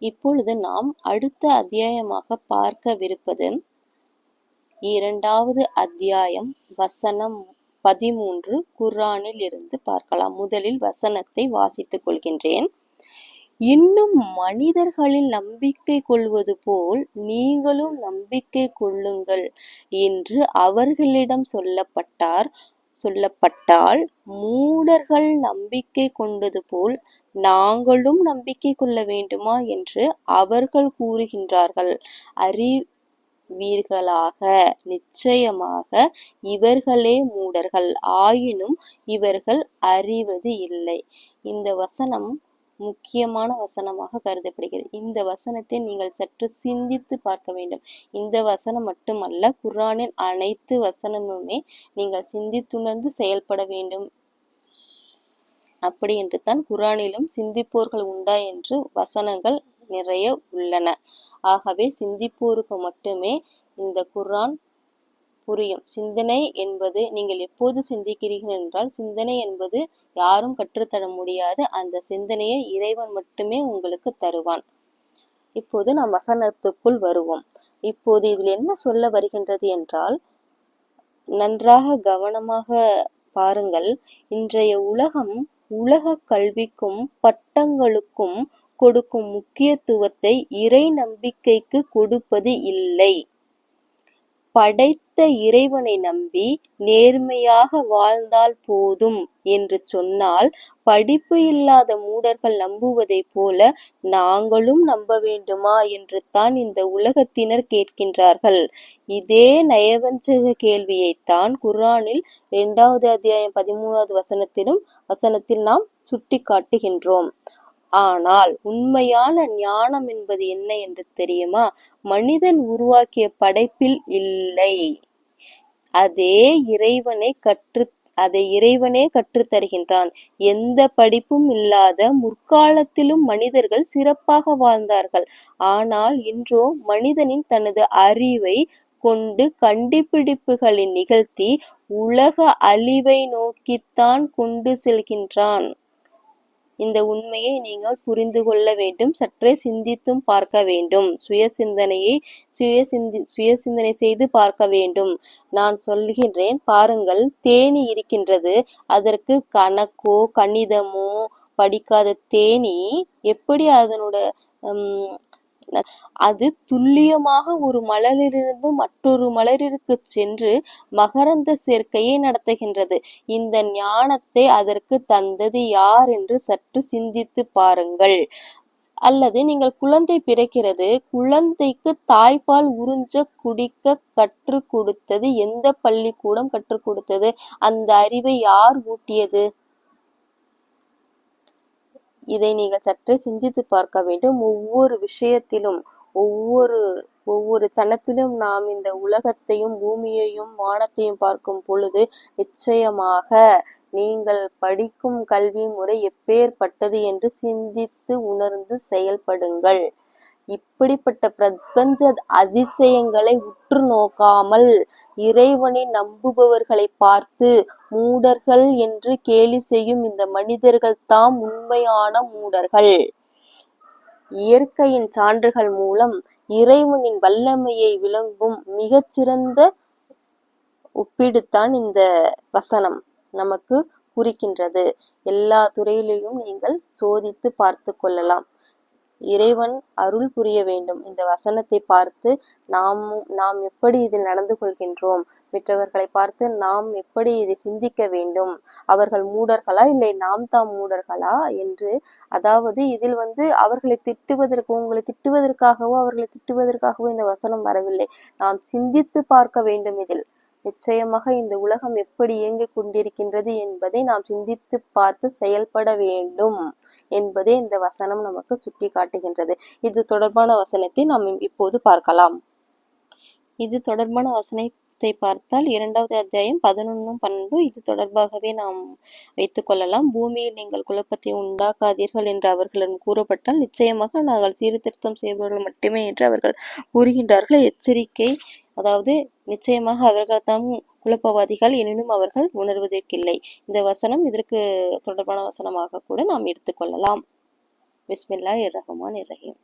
இப்பொழுது நாம் அடுத்த அத்தியாயமாக பார்க்கவிருப்பது 2வது அத்தியாயம் வசனம் 13 குர்ஆனில் இருந்து பார்க்கலாம். முதலில் வசனத்தை வாசித்துக் கொள்கின்றேன். இன்னும் மனிதர்களில் நம்பிக்கை கொள்வது போல் நீங்களும் நம்பிக்கை கொள்ளுங்கள் என்று அவர்களிடம் சொல்லப்பட்டால் மூடர்கள் நம்பிக்கை கொண்டது போல் நாங்களும் நம்பிக்கை கொள்ள வேண்டுமா என்று அவர்கள் கூறுகின்றார்கள். அறிவீர்களாக, நிச்சயமாக இவர்களே மூடர்கள், ஆயினும் இவர்கள் அறிவது இல்லை. இந்த வசனம் முக்கியமான வசனமாக கருதப்படுகிறது. இந்த வசனத்தை நீங்கள் சற்று சிந்தித்து பார்க்க வேண்டும். இந்த வசனம் மட்டுமல்ல, குர்ஆனின் அனைத்து வசனமுமே நீங்கள் சிந்தித்துணர்ந்து செயல்பட வேண்டும். அப்படி என்று தான் குர்ஆனிலும் சிந்திப்போர்கள் உண்டா என்று வசனங்கள் நிறைய உள்ளன. ஆகவே சிந்திப்போருக்கு மட்டுமே இந்த குர்ஆன் புரியும். சிந்தனை என்பது நீங்கள் எப்போது சிந்திக்கிறீர்கள் என்றால், சிந்தனை என்பது யாரும் கற்றுத்தர முடியாது. அந்த சிந்தனையை இறைவன் மட்டுமே உங்களுக்கு தருவான். இப்போது நாம் வசனத்துக்குள் வருவோம். இப்போது இதில் என்ன சொல்ல வருகின்றது என்றால், நன்றாக கவனமாக பாருங்கள். இன்றைய உலகம் உலக கல்விக்கும் பட்டங்களுக்கும் கொடுக்கும் முக்கியத்துவத்தை இறை நம்பிக்கைக்கு கொடுப்பது இல்லை. படைத்த இறைவனை நம்பி நேர்மையாக வாழ்ந்தால் போதும் என்று சொன்னால், படிப்பு இல்லாத மூடர்கள் நம்புவதைப் போல நாங்களும் நம்ப வேண்டுமா என்று தான் இந்த உலகத்தினர் கேட்கின்றார்கள். இதே நயவஞ்சக கேள்வியைத்தான் குர்ஆனில் 2வது அத்தியாயம் 13வது வசனத்தில் நாம் சுட்டி காட்டுகின்றோம். ஆனால் உண்மையான ஞானம் என்பது என்ன என்று தெரியுமா? மனிதன் உருவாக்கிய படைப்பில் இல்லை. அதை இறைவனே கற்றுத் தருகின்றான். எந்த படிப்பும் இல்லாத முற்காலத்திலும் மனிதர்கள் சிறப்பாக வாழ்ந்தார்கள். ஆனால் இன்றோ மனிதனின் தனது அறிவை கொண்டு கண்டுபிடிப்புகளை நிகழ்த்தி உலக அழிவை நோக்கித்தான் கொண்டு செல்கின்றான். இந்த உண்மையை நீங்கள் புரிந்து கொள்ள வேண்டும். சற்றே சிந்தித்தும் பார்க்க வேண்டும். சுயசிந்தனை செய்து பார்க்க வேண்டும். நான் சொல்கின்றேன் பாருங்கள். தேனீ இருக்கின்றது. அதற்கு கணக்கோ கணிதமோ படிக்காத தேனீ எப்படி அது துல்லியமாக ஒரு மலரிலிருந்து மற்றொரு மலரிற்கு சென்று மகரந்த சேர்க்கையை நடத்துகின்றது. இந்த ஞானத்தை அதற்கு தந்தது யார் என்று சற்று சிந்தித்து பாருங்கள். அல்லது நீங்கள் குழந்தை பிறக்கிறது, குழந்தைக்கு தாய்ப்பால் உறிஞ்ச குடிக்க கற்றுக் கொடுத்தது எந்த பள்ளிக்கூடம் கற்றுக் கொடுத்தது? அந்த அறிவை யார் ஊட்டியது? இதை நீங்கள் சற்றே சிந்தித்து பார்க்க வேண்டும். ஒவ்வொரு விஷயத்திலும் ஒவ்வொரு சனத்திலும் நாம் இந்த உலகத்தையும் பூமியையும் வானத்தையும் பார்க்கும் பொழுது நிச்சயமாக நீங்கள் படிக்கும் கல்வி முறை எப்பேற்பட்டது என்று சிந்தித்து உணர்ந்து செயல்படுங்கள். இப்படிப்பட்ட பிரபஞ்ச அதிசயங்களை உற்று நோக்காமல் இறைவனை நம்புபவர்களை பார்த்து மூடர்கள் என்று கேலி செய்யும் இந்த மனிதர்கள் தாம் உண்மையான மூடர்கள். இயற்கையின் சான்றுகள் மூலம் இறைவனின் வல்லமையை விளங்கும் மிகச்சிறந்த ஒப்பீடுதான் இந்த வசனம் நமக்கு குறிக்கின்றது. எல்லா துறையிலையும் நீங்கள் சோதித்து பார்த்து கொள்ளலாம். இறைவன் அருள் புரிய வேண்டும். இந்த வசனத்தை பார்த்து நாம் எப்படி இதில் நடந்து கொள்கின்றோம், மற்றவர்களை பார்த்து நாம் எப்படி இதை சிந்திக்க வேண்டும், அவர்கள் மூடர்களா இல்லை நாம் தாம் மூடர்களா என்று. அதாவது இதில் உங்களை திட்டுவதற்காகவோ அவர்களை திட்டுவதற்காகவோ இந்த வசனம் வரவில்லை. நாம் சிந்தித்து பார்க்க வேண்டும். இதில் நிச்சயமாக இந்த உலகம் எப்படி இயங்கிக் கொண்டிருக்கின்றது என்பதை நாம் சிந்தித்து பார்த்து செயல்பட வேண்டும் என்பதே இந்த வசனம் நமக்கு சுட்டி காட்டுகின்றது. இது தொடர்பான வசனத்தை நாம் இப்போது பார்க்கலாம். இது தொடர்பான வசனத்தை பார்த்தால் 2வது அத்தியாயம் 11, 12 இது தொடர்பாகவே நாம் வைத்துக் கொள்ளலாம். பூமியில் நீங்கள் குழப்பத்தை உண்டாக்காதீர்கள் என்று அவர்களிடம் கூறப்பட்டால் நிச்சயமாக நாங்கள் சீர்திருத்தம் செய்பவர்கள் மட்டுமே என்று அவர்கள் கூறுகின்றார்கள். எச்சரிக்கை, அதாவது நிச்சயமாக அவர்கள் தாம் குழப்பவாதிகள், எனினும் அவர்கள் உணர்வதற்கில்லை. இந்த வசனம் இதற்கு தொடர்பான வசனமாக கூட நாம் எடுத்துக்கொள்ளலாம். பிஸ்மில்லாஹிர் ரஹ்மானிர் ரஹீம்.